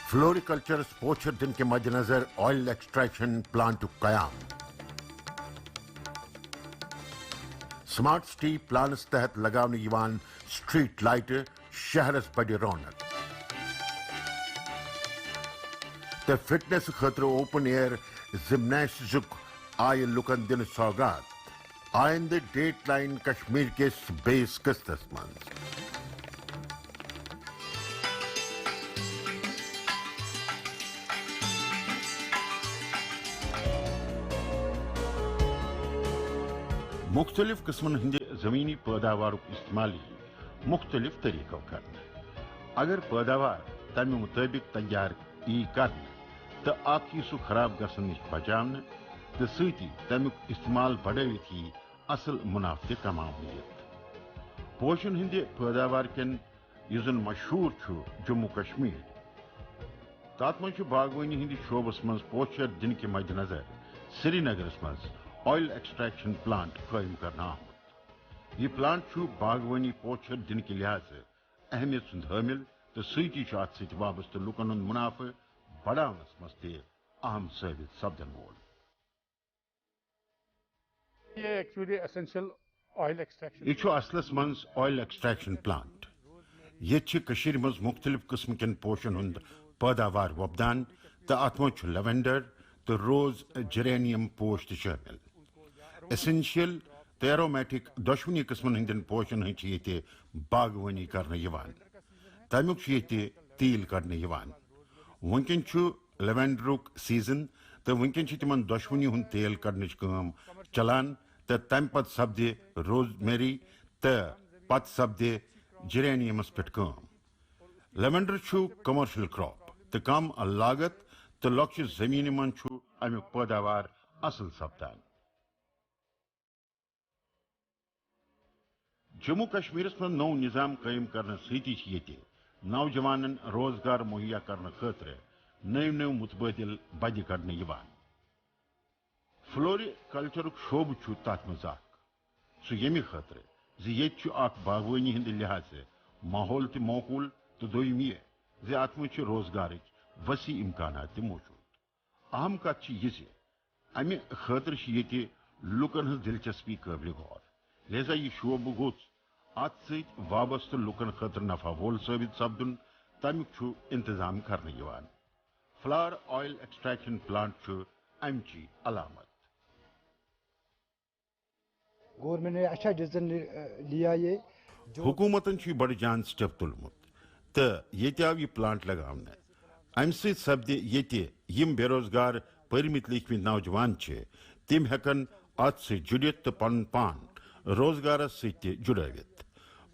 Floriculture پوچھر دن کے مد نظر آئل ایکسٹریکشن پلانٹ قیام سمارٹ سٹی پلانس تحت لگاؤن یوان سٹریٹ لائٹ شہرس بڑ رونق تو فٹنس خاطر اوپن ایئر زمناسٹک آئی لکن دن سوگات آئندہ ڈیٹ لائن کشمیر کس بیس قسطس من مختلف قسمن ہند زمینی پیداوار استعمال مختلف طریقوں کرنا اگر پیداوار تمہ مطابق تیار ای کرنا تو اخ سہ خراب گھن نش بچاؤن تو ستی تمیک استعمال بڑھوت ہی اصل منافع کماؤن یت پوشن ہند پیداوار کن اس زن مشہور جموں کشمیر تات من باغوانی ہند شعبس من پوچھر دن کے مد نظر سری نگرس من آئل ایکسٹریکشن پلانٹ قائم کرنا آمت یہ پلانٹ باغوانی پوچھر دن کے لحاظ اہمیت سند حامل تو ستی ات ست وابستہ لکن ہند منافع بڑھانس مز تہ اہم ثابت سپدن وول یہ اصلس من آئل ایکسٹریکشن پلانٹ یہ مز مختلف قسم کن پوشن ہند پیداوار وپدان تو ات مز لیونڈر تو روز جرینیم پوش تہ شامل ایسنشل تو ایرومیٹک دشونی قسمن ہندین پوشن ہند یہ باغوانی کرنے تمیک یہ تیل کڑنے ونکن لیونڈرک سیزن تو ونکن تمن دشونی ہند تیل کڑنچ کام چلان تو تم پتہ سپدے روز میری تو پتہ سپدے جرینیمس پہ کام لیونڈر کمرشل کراپ تو کم لاگت تو لکچہ زمین من امیک پیداوار اصل سپدان جموں کشمیرس من نو نظام قائم کرنے ستی یہ نوجوانن روزگار مہیا کرنے خاطر نو متبادل بدی کڑنے فلوری کلچرک شعبہ تات مز سہ یمہ خاطر زیت باغوانی ہند لحاظ ماحول تہ موقول تو دویم یہ ات مز روزگارک وسیع امکانات تہ موجود اہم کت یہ امہ خاطر یہ لکن ہز دلچسپی قابل غور لہذا یہ شعبہ گوس ات ست وابستہ لکن خاطر نفع وول ثابت سپدن تمیک انتظام کرنے فلار آئل ایکسٹریکشن پلانٹ امچی علامت گورنمنٹ نے اچھا ڈیسیژن لیا یہ حکومتن بڑ جان سٹیپ تلمت تو یہ آو یہ پلانٹ لگاؤن ام سپدِ یم بے روزگار پرمت لکھمت نوجوان تم ہیکن ات جڑت تو پن پان روزگارس ست جڑوت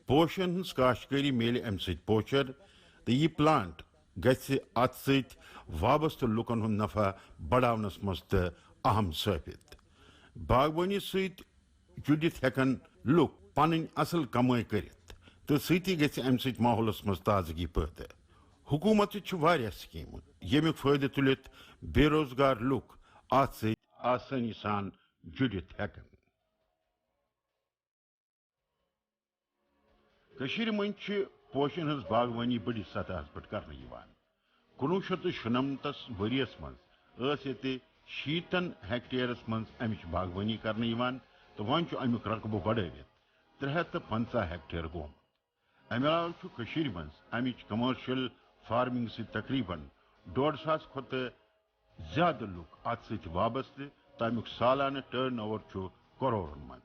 پوشن ہز کاشتکاری میل ام پوچر تو یہ پلانٹ گھ ات ست وابستہ لکن ہند نفع بڑھانس مز تو اہم ثابت باغبانی ست جڑت ہیکن لک پن اصل کمائی کرت تو ستی گھ ام ست ماحولس مز تازگی پیدہ حکومت واریاہ سکیم یمیک فائدہ تلت بے روزگار لک ات ست آسانی سان جڑت ہیکن من پوشن ہز باغوانی بڑس سطح پہ کرنے 1996 وریس مز یہ 60 ہیکٹیرس مز امچ باغوانی کرنے تو ون امیک رقبہ بڑھوت 350 ہیکٹیر گومت امہ علاوہ مز امچ کمرشل فارمنگ ست تقریباً 150 کھت زیادہ لک ات ست وابستہ تو امیک سالانہ ٹرن اوور کرورن مز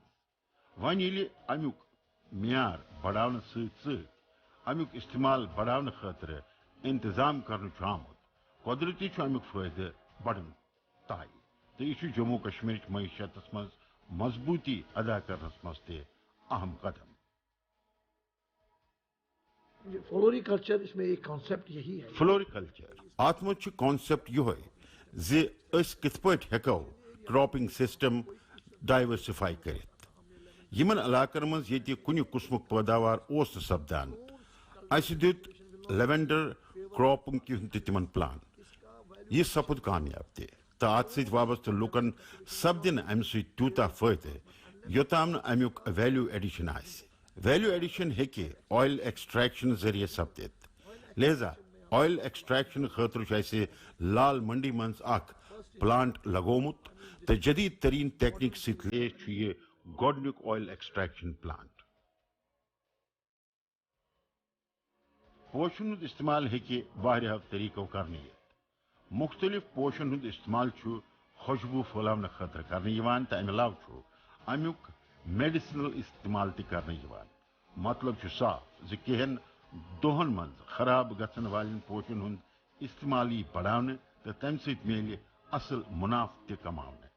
ون یل امیک معیار بڑھاؤن ست امیک استعمال بڑھاؤن خاطر انتظام کرنے آمت قدرتی امیک فائدہ بڑھن تائ تو یہ جموں کشمیر معیشت مز مضبوطی ادا کرنس مز تہ اہم قدم فلوری کلچر اس میں ایک کانسیپٹ یہی ہے فلوری کلچر ات مز کانسیپٹ یہ کت پہ ہیکو کراپنگ سسٹم ڈائیورسفائی کرت یمن علاقن مز یہ کن قسمک پیداوار سپدان اس دیت لیونڈر کراپنگ تمن پلان یہ سپد کامیاب تہ تو ات ست وابستہ لکن سپدن ام ست تیوتہ فائدہ یوتام امیک ویلیو ایڈیشن ویلیو ایڈیشن ہیکہ آئل ایکسٹریکشن ذریعہ سپدت لہذا آئل ایکسٹریکشن خاطر ایسے لال منڈی منز اخ پلانٹ لگومت تو جدید ترین ٹیکنیک ستلے یہ گوڈنک آئل ایکسٹریکشن پلانٹ پوشن ہند استعمال ہیکہ واریاہو طریقو کرنے مختلف پوشن ہند استعمال خوشبو پھیلاؤن خاطر کرنے تو امہ علاوہ امیک میڈیسنل استعمال تہ کرنے مطلب صاف زہن دہن من خراب گھن والن پوشن ہند استعمال بڑھانے تو تمہ ست میل اصل منافع تہ کمانے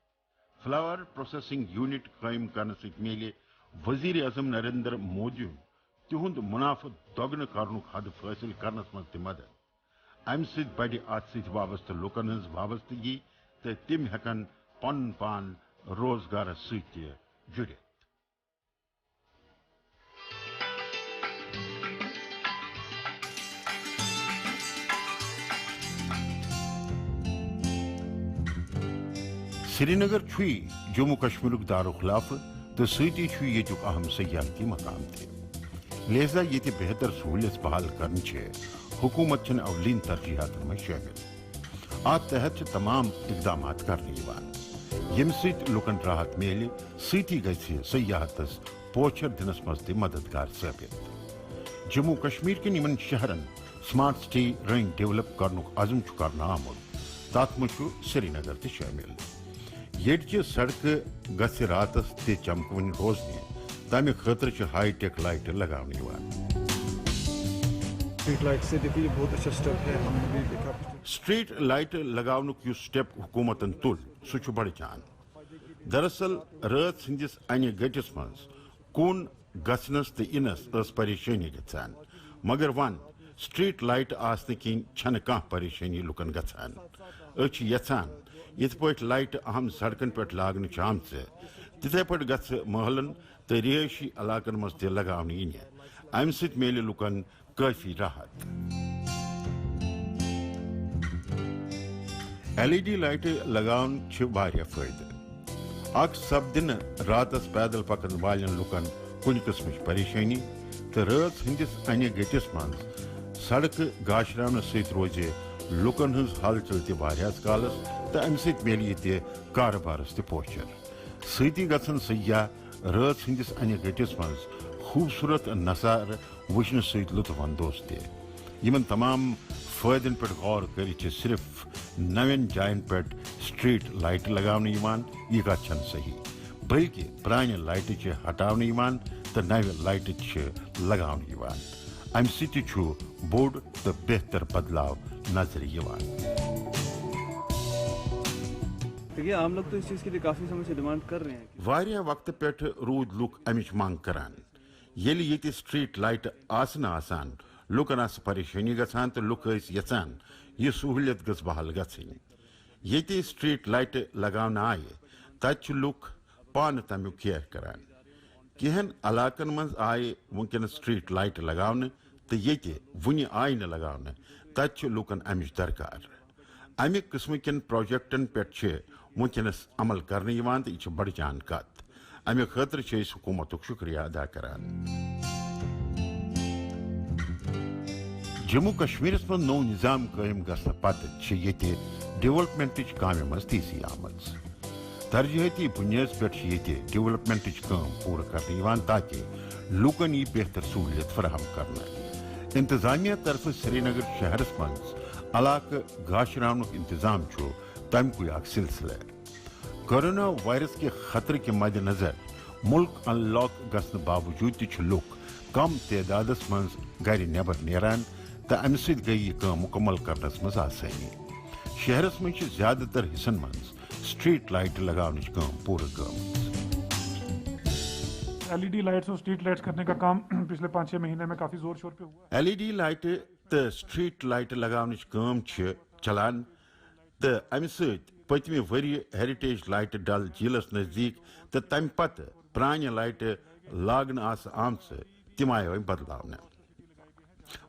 فلاور پروسیسنگ یونٹ قائم کرنے ست میل وزیر اعظم نریندر مودی تہند منافع دگن کرنک حد حاصل کرنس مز تہ مدد امہ ست بڑھ ات ست وابستہ لکن ہز وابستگی تو تم ہیکن پن پان روزگار ست جڑت سری نگر جموں کشمیر دارالخلاف تو ستی یتک اہم سیاحتی مقام تہ لہذا یہ بہتر سہولت بحال کرنے حکومت چن اولین ترجیحات میں شامل ات تحت تمام اقدامات کرنے یم ست لکن راحت میل ستی گھ سیاحتس پوچھر دنس مز تہ مددگار ثابت جموں کشمیر کن یمن شہرن سمارٹ سٹی رنگ ڈیولپ کرنک عزم کرنا آمت تات مز سری نگر تہ شامل یچہ سڑکہ گھ راتس تہ چمکون روزنہ تمہ خاطر ہائی ٹیک لائٹ لگانے سٹریٹ لائٹ لگاونک اس سٹیپ حکومتن تل سہ بڑ جان دراصل رات سندس انہ گٹس مز کن گھنس تو انس اس پریشانی گھان مگر ون سٹریٹ لائٹ آسن کن چھن کھانا پریشانی لکن گھان یژھان یت پہ لائٹ اہم سڑکن پہ لاگنہ آمژ تتھے پہ گھ محلن تو رہائشی علاقن مز تہ لگاونہ ین امہ ست میل لکن کافی راحت ایل ای ڈی لائٹ لگاون واریاہ فائدہ اک سپدن راتس پیدل پکن والن لکن کن قسمچ پریشانی تو رات ہندس انہ گٹس مز سڑک گاشراؤن ست روز لکن ہز ہلچل تہ واریاہس کالس تو امہ ست میل یہ کاربارس تہ پوچھر ستی گھن سیاح رات ہندس انہ گٹس مز خوبصورت نظارہ وچھنے ست لطف اندوز تہ یمن تمام فائدن پہ غور کر صرف نوین جائن پہ سٹریٹ لائٹ لگانے یہ کت چھ صحیح بلکہ پرانہ لائٹ ہٹانے تو نو لائٹ لگانے امہ ست بوڑ تو بہتر بدلاؤ نظر عام لوگ تو اس چیز کے لیے کافی سمے سے ڈیمانڈ کر رہے ہیں واریاہ وقت پہ رود لوک امچ منگ کران یل یہ سٹریٹ لائٹ آسان لکن آس پریشانی گھان تو لک یژھان یہ سہولیت گھ بحال گھن یہ سٹریٹ لائٹ لگانے آئے تت لک پان تمیک کیئر کران کہن علاقن مز آئے ونکس سٹریٹ لائٹ لگانے تو یہ ون آئی نہ لگانے تت لکن امچ درکار امہ قسم کن پروجیکٹن پہ ونکس عمل کرنے تو یہ بڑ جان کت امہ خاطر حکومت شکریہ ادا کران جموں کشمیر من نو نظام قائم گھن پتہ یہ ڈیولپمنٹ کامہ مز تیزی آمز ترجیحاتی بنیاد پہ یہ ڈیولپمنٹ کام پور کرنے تاکہ لوکن یہ بہتر سہولیت فراہم کرنا انتظامیہ طرف سری نگر شہرس مز علاقہ گاشراؤنک انتظام تمک اخ سلسلہ کورونا وائرس کے خطرے کے مد نظر ملک ان لاک گھن باوجود تہ لوک کم تعدادس مز گھر نیبر نیران تو امہ ست گئی یہ مکمل کرنس مز آسانی شہرس مز زیادہ تر حصن مز سٹریٹ لائٹ لگاونچ پور ایل ای ڈی لائٹس اور اسٹریٹ لائٹس کرنے کا کام پچھلے 5-6 مہینے میں کافی زور شور پہ ہوا ایل ای ڈی لائٹ تو سٹریٹ لائٹ لگاونچ چلان تو امہ ست پتمہ وری ہیریٹیج لائٹ ڈل جھیلس نزدیک تو تمہ پتہ پرانہ لائٹ لاگن آمژ تم آئی بدلاؤ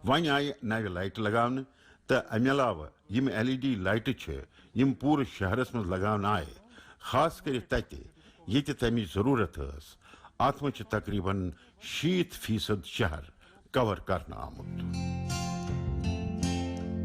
ون آئی نو لائٹ لگانے تو امہ علاوہ M L E D light M پور شہرس مز لگانے آئے خاص کر تت یہ تمچ ضرورت ات مجھ تقریباً 60% 60% شہر کور کرنا آمت. ایل ای ڈی لائٹس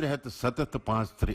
375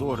4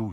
2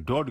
1.5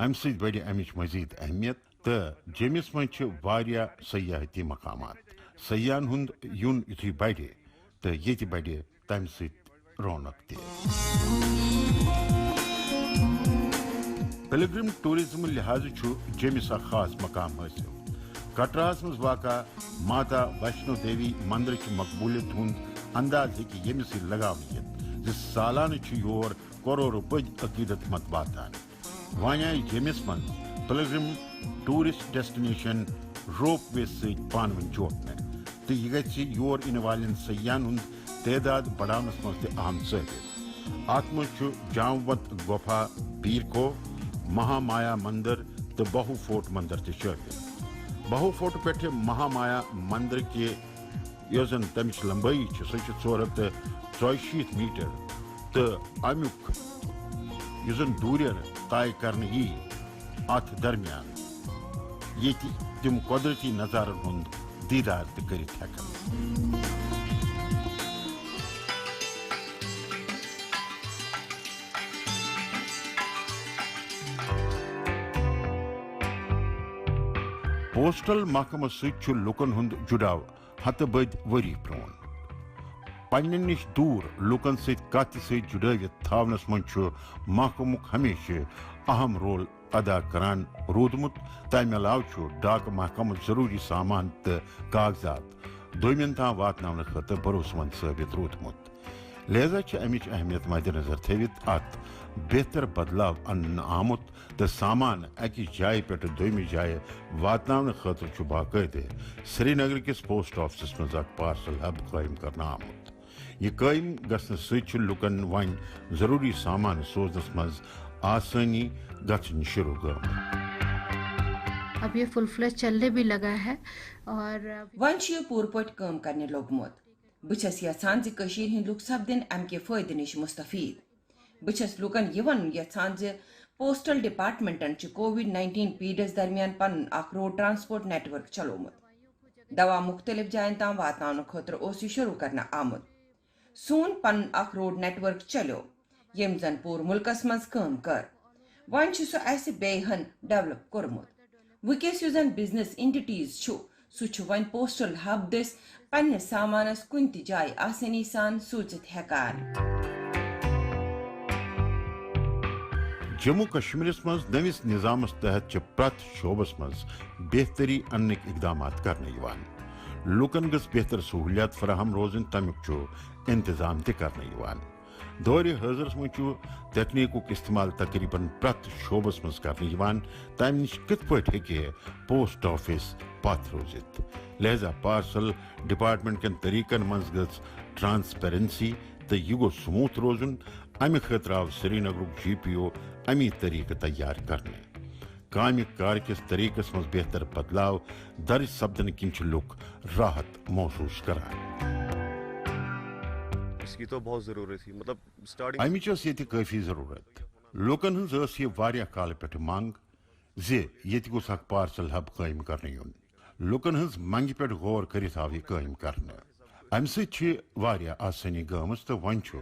ام سی بڑِ امچ مزید اہمیت تو جیمس مز واریاہ سیاحتی مقامات سیاحن ہند یون یتھے بڑِ تو یہ بڑِ تمہ سۭتۍ رونق تہِ پلگرم ٹورزم لحاظ جیمس اخ خاص مقام حاصل کٹراہس مز واقع ماتا ویشنو دیوی مندر کی مقبولیت ہند انداز ہیکہ یمہ سۭتۍ لگاونہٕ یِتھ زِ سالانہٕ یور کروڑو بٔدۍ عقیدت مند واتان وۄنۍ آیہِ جیمس مز پلگرم ٹورسٹ ڈیسٹنیشن روپ وے سۭتۍ پانہٕ ؤنۍ جوڑنہٕ تہٕ یہِ گژھِ یور یِنہٕ والٮ۪ن سیاحن ہُنٛد تعداد بڑاونس مز تہِ اہم ثٲبت اتھ مز جاموت گوفا پیرکو مہا مایا مندر تو بہو فورٹ مندر تہِ شٲمِل بہو فورٹ پٮ۪ٹھ مہا مایا مندر کہ یۄس زن تمِچ لمبٲیی چھِ سۄ چھِ 442 میٹر تہٕ امیُک یُس زن دوٗریر طے کرنہٕ یی اتھ درمیان ییٚتہِ تِم قۄدرتی نظارن ہُنٛد دیٖدار تہِ کٔرِتھ ہٮ۪کن پوسٹل محکمس سۭتۍ لُکن ہُنٛد جُڑاو ہتہٕ بٔدۍ ؤری برٛونٛہہ پننٮ۪ن نِش دوٗر لُکن سۭتۍ کتھ سۭتۍ جُڑٲوِتھ تھاونس منٛز چھُ محکمُک ہمیشہٕ اہم رول ادا کران روٗدمُت تمہِ علاوٕ چھُ ڈاک محکمہٕ ضروٗری سامان تہٕ کاغذات دوٚیمٮ۪ن تام واتناونہٕ خٲطرٕ بھروسہٕ منٛد ثٲبت روٗدمُت لہذا چھِ امِچ اہمیت مدِ نظر تھٲوِتھ اتھ بہتر بدلاو اننہٕ آمُت تہٕ سامان أکِس جایہِ پٮ۪ٹھٕ دوٚیمہِ جایہِ واتناونہٕ خٲطرٕ چھُ باقٲعدٕ سری نگر کِس پوسٹ آفسس منٛز اکھ پارسل ہب قٲیم کرنہٕ آمُت یہ قٲیم گژھنہٕ سۭتۍ چھُ لُکن وۄنۍ ضروٗری سامان سوزنس منٛز آسٲنی گژھٕنۍ شروٗع گٔمٕژ اب یہ فل فلیش چلنے بھی لگا ہے اور ون یہ پور پٲٹھۍ کٲم کرنہِ لوٚگمُت بہٕ چھس یژھان زِ کٔشیٖرِ ہٕنٛدۍ لُکھ سپدن امکہِ فٲیدٕ نِش مستفید بہٕ چھس لُکن یہِ ونُن یژھان زِ پوسٹل ڈپارٹمنٹن چھُ کووِڈ-19 پیریڈس درمیان پنُن اکھ روڈ ٹرانسپورٹ نیٹ ورک چلومُت دوا مختلف جاین تام واتناونہٕ خٲطرٕ اوس یہِ شروٗع کرنہٕ آمُت سون پنُن اکھ روڈ نیٹ ورک چلیو ییٚمۍ زن پوٗرٕ مُلکس منٛز کٲم کٔر وۄنۍ چھُ سُہ اسہِ بیٚیہِ ہن ڈیولپ کوٚرمُت وٕنکیٚس یُس زن بزنس انٹیٹیٖز چھُ سُہ چھُ وۄنۍ پوسٹل ہب دٔسۍ پننِس سامانس کُنہِ تہِ جایہِ آسٲنی سان سوٗزِتھ ہٮ۪کان جموں کشمیرس مز نوِس نظامس تحت چھِ پرٛٮ۪تھ شعبس منٛز بہتری اننٕکۍ اقدامات کرنہٕ یِوان لُکن گٔژھ بہتر سہوٗلیت فراہم روزٕنۍ تمیُک چھُ انتظام تہِ کرنہٕ یِوان دورِ حٲضرس منٛز چھُ تکنیٖکُک استعمال تقریباً پرٛٮ۪تھ شعبس منٛز کرنہٕ یِوان تمہِ نِش کِتھ پٲٹھۍ ہیٚکہِ پوسٹ آفس پتھ روٗزِتھ لہذا پارسل ڈپارٹمنٹ کٮ۪ن طریٖقن منٛز گٔژھ ٹرانسپیرنسی تہٕ یہِ گوٚژھ سموٗتھ روزُن امہِ خٲطرٕ آو سری نگرُک GPO امی طریقہٕ تیار کرنہٕ کامہِ کار کِس طریٖقس منٛز بہتر بدلاو درج سپدنہٕ کِنۍ چھِ لُکھ راحت محسوٗس کران امِچ ٲس ییٚتہِ کٲفی ضروٗرت لُکن ہٕنٛز ٲس یہِ واریاہ کالہٕ پٮ۪ٹھٕ منٛگ زِ ییٚتہِ گوٚژھ اکھ پارسل ہب قٲیم کرنہٕ یُن لُکن ہٕنٛز منٛگہِ پٮ۪ٹھ غور کٔرِتھ آو یہِ قٲیم کرنہٕ امہِ سۭتۍ چھِ واریاہ آسٲنی گٔمٕژ تہٕ وۄنۍ چھُ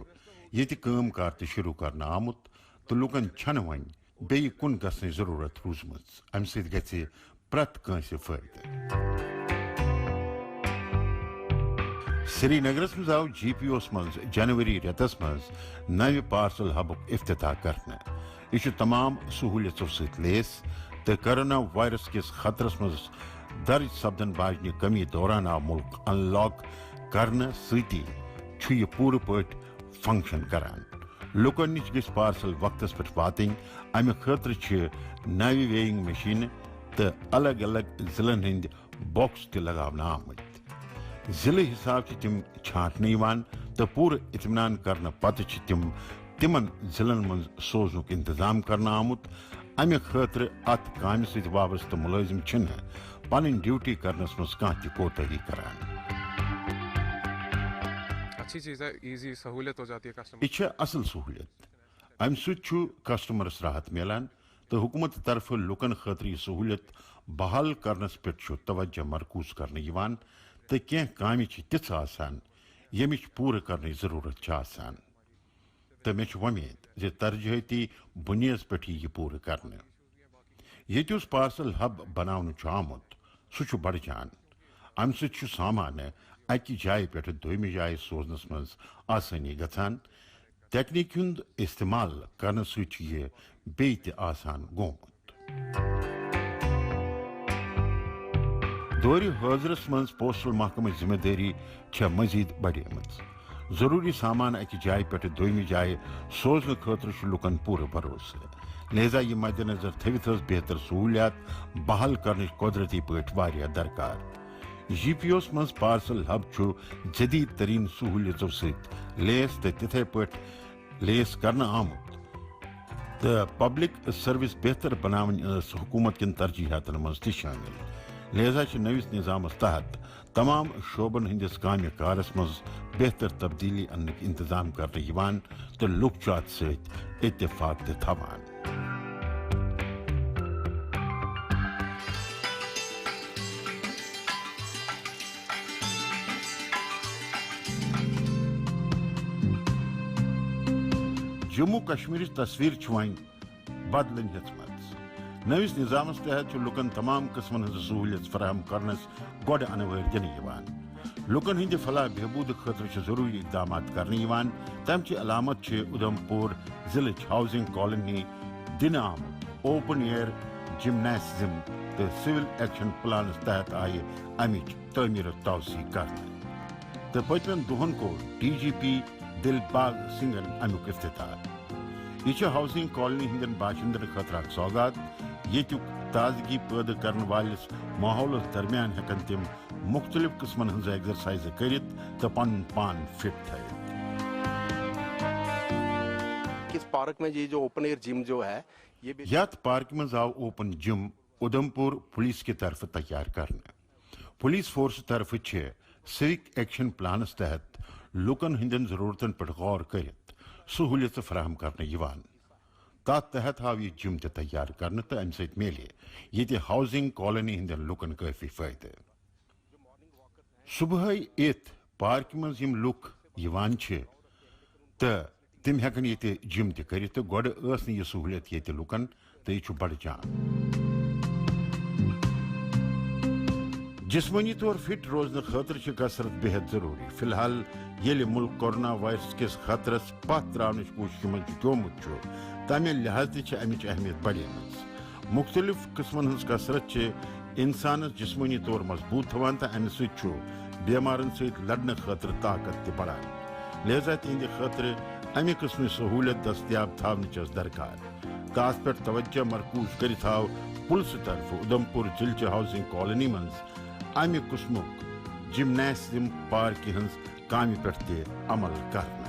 ییٚتہِ کٲم کار تہِ شروٗع کرنہٕ آمُت تہٕ لُکن چھنہٕ وۄنۍ بیٚیہِ کُن گژھنٕچ ضروٗرت روٗزمٕژ امہِ سۭتۍ گژھِ پرٛٮ۪تھ کٲنٛسہِ فٲیدٕ سری نگرس منٛز آو GPO یس منٛز جنؤری رٮ۪تس منٛز نوِ پارسل ہبُک افتتاح کرنہٕ یہِ چھُ تمام سہوٗلیژو سۭتۍ لیس تہٕ کرونا وایرس کِس خطرس منٛز درج سپدن واجنہِ کمی دوران آو مُلک ان لاک کرنہٕ سۭتی چھُ یہِ پوٗرٕ پٲٹھۍ فنکشن کران لُکن نِش گژھِ پارسل وقتس پٮ۪ٹھ واتٕنۍ امہِ خٲطرٕ چھِ نوِ ویئنگ مشیٖنہٕ تہٕ الگ الگ ضلعن ہٕنٛدۍ باکس تہِ لگاونہٕ آمٕتۍ ضلعہٕ حساب چھِ تِم چھانٹنہٕ یِوان تہٕ پوٗرٕ اطمینان کرنہٕ پتہٕ چھِ تِمن ضلعن منٛز سوزنُک انتظام کرنہٕ آمُت امہِ خٲطرٕ اتھ کامہِ سۭتۍ وابستہٕ مُلٲزِم چھِنہٕ پنٕنۍ ڈیوٹی کرنس منٛز کانٛہہ تہِ کوتٲہی کران یہ چھِ اصل سہوٗلیت امہِ سۭتۍ چھُ کسٹمرس راحت میلان تہٕ حکوٗمت طرفہٕ لُکن خٲطرٕ یہِ سہوٗلیت بحال کرنس پٮ۪ٹھ چھُ توجہ مرکوٗز کرنہٕ یِوان تہٕ کینٛہہ کامہِ چھِ تِژھ آسان ییٚمِچ پوٗرٕ کرنٕچ ضروٗرت چھِ آسان تہٕ مےٚ چھُ وۄمید زِ ترجیحٲتی بُنیٲدس پٮ۪ٹھ یی یہِ پوٗرٕ کرنہٕ یتیس پارسل ہب بناونہ آمت سہ بڑ جان ام سہ سامان اکہ جائے پہ دویمہ جائے سوزنس مز آسانی گھان تکنیک ہند استعمال کرنے ست یہ بی تہ آسان گومت دور حاضرس مز پوسٹل محکمہ ذمہ داری چھ مزید بڑھیمت ضروری سامان اکہ جائے پہ دویمہ جائے سوزن خاطر لکن پور بھروسہ لہذا یہ مد نظر تھوت بہتر سہولیات بحال کرنے قدرتی پہ درکار جی پی اوس مز پارسل ہب جدید ترین سہولیتوں ست لیس تو تتھے پہ لیس کرنا آمت تو پبلک سروس بہتر بناون حکومت کن ترجیحاتن مز تہ شامل لہذا نوس نظام تحت تمام شعبن ہندس کام کارس مز بہتر تبدیلی انک انتظام کرنے تو لوگ ات ست اتفاق تہ تھوان جموں کشمیر تصویر ون بدلن ہچمت نوس نظام تحت لکن تمام قسمن ہز سہولیت فراہم کرنس گوڑ انوار دنہ لکن ہند فلاح بہبود خاطر ضروری اقدامات کرنے تمچہ علامت ادھمپور ضلع ہاؤسنگ کالونی دن آمت اوپن ایئر جمناسزم تو سول ایکشن پلانس تحت آئی امچ تعمیر توسیع کرنے تو پتمن دہن کو ڈی جی پی دل باغ سنگھن امیک افتتاح یہ ہاؤسنگ کالونی ہندین باشندن خاطر اخ سوگات یتک تازگی پیدا کرنے والس ماحولس درمیان ہیکن تم مختلف قسمن ہز ایگزرسائز کرت تو پن پان فٹ تھوت اس پارک میں یہ جو اوپن ایئر جم جو ہے یہ یت پارک مز آو اوپن جم ادھمپور پولیس کی طرف تیار کرنے پولیس فورس طرف سوک ایکشن پلانس تحت لکن ہندین ضرورتن پر غور کرت سہولیت فراہم کرنے تات تحت آو یہ جم تہ تیار کرنے تو ام ست میلے یہ ہاؤسنگ کالونی ہندین لکن کافی فائدہ صبح ایت پارک مز یم لک تو تم ہیکن یہ جم تہ کرت تو گوڑ اس یہ سہولیت یہ لکن تو یہ بڑ جان جسمانی طور فٹ روزن خاطر کثرت بہت ضروری فی الحال یل ملک کورونا وائرس کس خطرس پت ترانچ کوشش مز گومت تمہ لحاظ تہ امچ اہمیت بڑھیمت مختلف قسمن ہز کثرت انسانس جسمانی طور مضبوط تھوان تو امہ ست بیمارن ست لڑنے خاطر طاقت تہ بڑھان لہذا تہند خاطر امہ قسم سہولت دستیاب تھونچ درکار تاس پہ توجہ مرکوز کرت آو پولیس طرف ادھمپور ضلع ہاؤسنگ کالونی مز امہ قسمک جمناسزم پارک ہز کام پہ عمل کرنا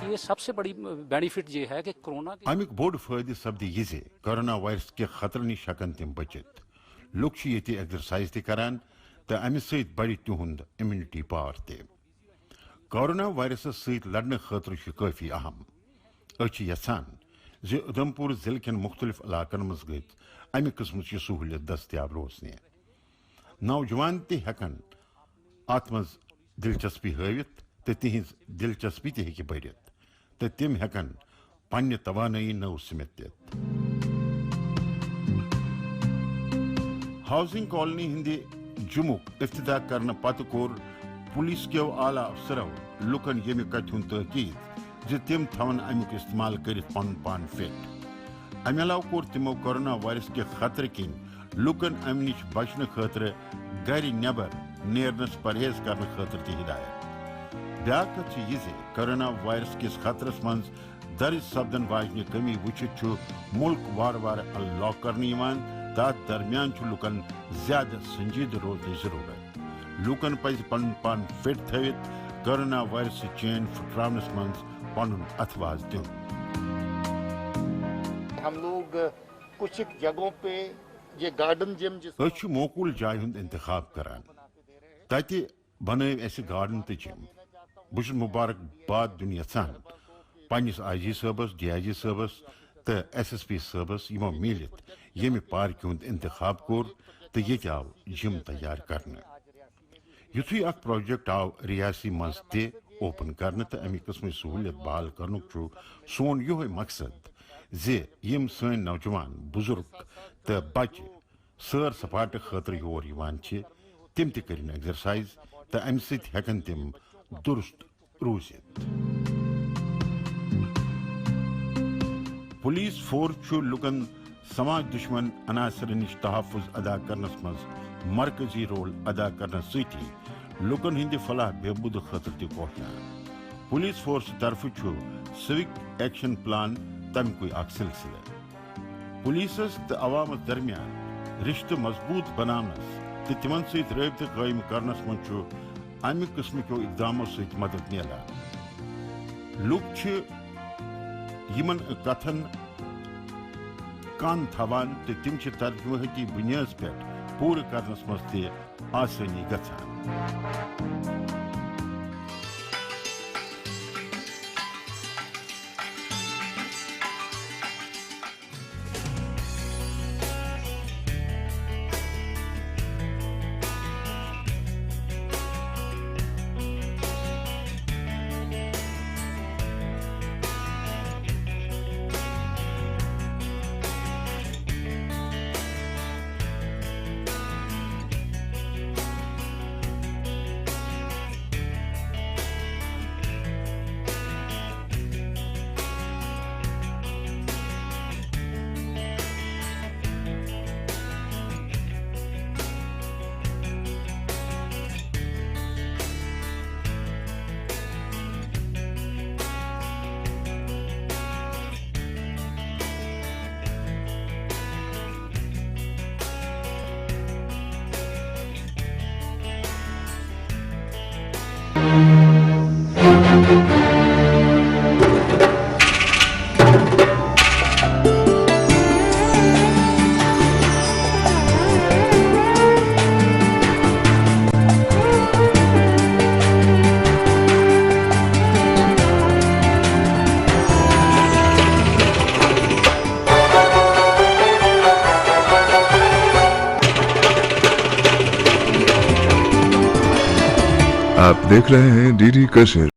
یہ سب سے بڑی بینیفٹ یہ ہے کہ کورونا امیک بوڑ فائدہ سپدی یہ کورونا وائرس کے خطرہ نش ہیکن تم بچت لوگ یہ ایگزرسائز تہ کران تو امہ ست بڑھ تہند امیونٹی پاور تہ کورونا وائرس ست لڑنے خاطر کافی اہم یژھان زِ ادھمپور ضلع کن مختلف علاقن مز گت امہ قسم سہولیت دستیاب روزنے نوجوان تہ ہیکن ات مز دلچسپی ہاوت تو تہذ دلچسپی تہ ہیکہ بڑھت تو تم ہیکن پنہ توانائی نو سمت دت ہاؤسنگ کالونی ہندی جمک افتتاح کرنے پتہ کور پولیس کیو اعلی افسرو لکن یمہ کتھ ہند تحقیق زِ تم تھون امیک استعمال کرت پن پان فٹ امہ علاوہ کور تمو کورونا وائرس کے خطرہ کن لکن امہ نش بچنے خاطر گھر نبر نیرنس پرہیز کرنے خاطر تہ ہدایت بیاکھ کتھ یہ کورونا وائرس کس خطرس مز درج سپدن واجنہ کمی وچھت ملک وار وار انلاک کرنے تات درمیان لکن زیادہ سنجیدہ روزن ضرورت لکن پز پن پان فٹ تھوت کورونا وائرس چین پھٹراونس مز پن اتواز دن ہم لوگ کچھ جگہوں پہ یہ گارڈن جم اس موقول جائے ہند انتخاب کران تتہ بنو اس گارڈن تو جم بہت مبارکباد دن یژھان پنس آئی جی صبس ڈی آئی جی صبس تو ایس ایس پی صبس یمو ملت یمہ پارک ہند انتخاب کور تو یہ آو جم تیار کرنے یتھے اخ پروجیکٹ آو ریاسی مز تہ اوپن کرنے تو امہ قسم سہولیت بحال کرنک سون یہ مقصد زِ یِم سٲنۍ نوجوان بزرگ تہٕ بچہِ سٲر سپاٹہٕ خٲطرٕ یور یِوان چھِ تِم تہِ کٔرِنۍ ایگزرسائز تہٕ اَمہِ سۭتۍ ہٮ۪کن تِم درست روٗزِتھ. پولیس فورس چھُ لُکن سماج دشمن عناصرن نِش تحفظ ادا کرنس منٛز مرکزی رول ادا کرنس سۭتی لُکن ہٕنٛدِ فلاح بہبوٗد خٲطرٕ تہِ کوشان. پولیس فورس طرفہٕ چھُ سِوک ایکشن پلان تمکُے اکھ سلسلہٕ. پولیسس تہٕ عوامس درمیان رشتہٕ مضبوٗط بناونس تہٕ تِمن سۭتۍ رٲبطہٕ قٲیِم کرنس منٛز چھُ امہِ قٕسمٕکیو اقدامو سۭتۍ مدد میلان. لُکھ چھِ یِمن کتھن کان تھاوان تہٕ تِم چھِ ترجمٲحتی بُنیٲدس پٮ۪ٹھ پوٗرٕ کرنس منٛز تہِ آسٲنی گژھان. آپ دیکھ رہے ہیں ڈی ڈی کشمیر.